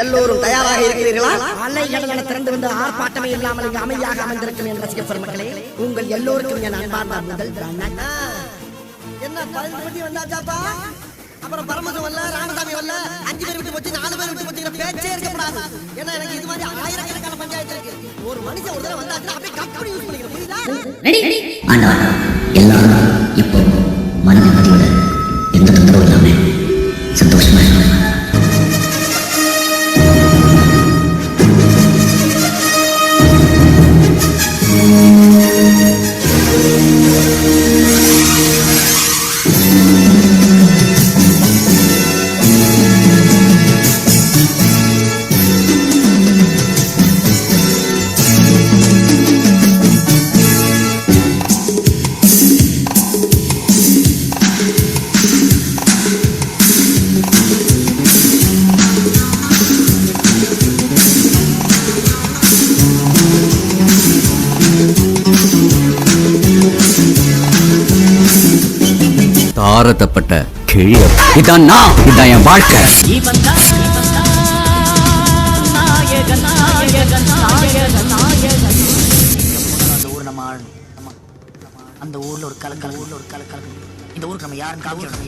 எல்லோரும் தயாராக இருக்கிறீர்களா? அலைகடலான திரண்டு வந்து ஆர்ப்பாட்டமே இல்லாமல் இங்கு அமைதியாக அமைந்திருக்கும் என் ரசிக பெருமக்களே, உங்கள் எல்லோருக்கும் என் அன்பார்ந்த முதல் என்ன 15 மணி வந்தாச்சாப்பா? அப்புறம் பரமசம் வரல, ராமசாமி வரல, 5 பேர் விட்டு போச்சு, 4 பேர் விட்டு போச்சுங்கிற பேச்சே இருக்கப்படாது. ஏன்னா எனக்கு இது மாதிரி ஆயிரக்கணக்கான பஞ்சாயத்து இருக்கு. ஒரு மனுஷன் ஒரு தடவை வந்தாச்சுன்னா அப்படியே கப்படி யூஸ் பண்ணிக்கிறேன், புரியுதா? எல்லாரும் இப்போ மன நிம்மதியோட எந்த தொந்தரவும் இல்லாம சந்தோஷமா இருக்காங்க. தாரதப்பட்ட கிழிய இதான் நான், இதான் என் வாழ்க்கை. அந்த ஊர்ல ஒரு கலக்கல், இந்த ஊருக்கு நம்ம யாரும் காமிக்கணும்.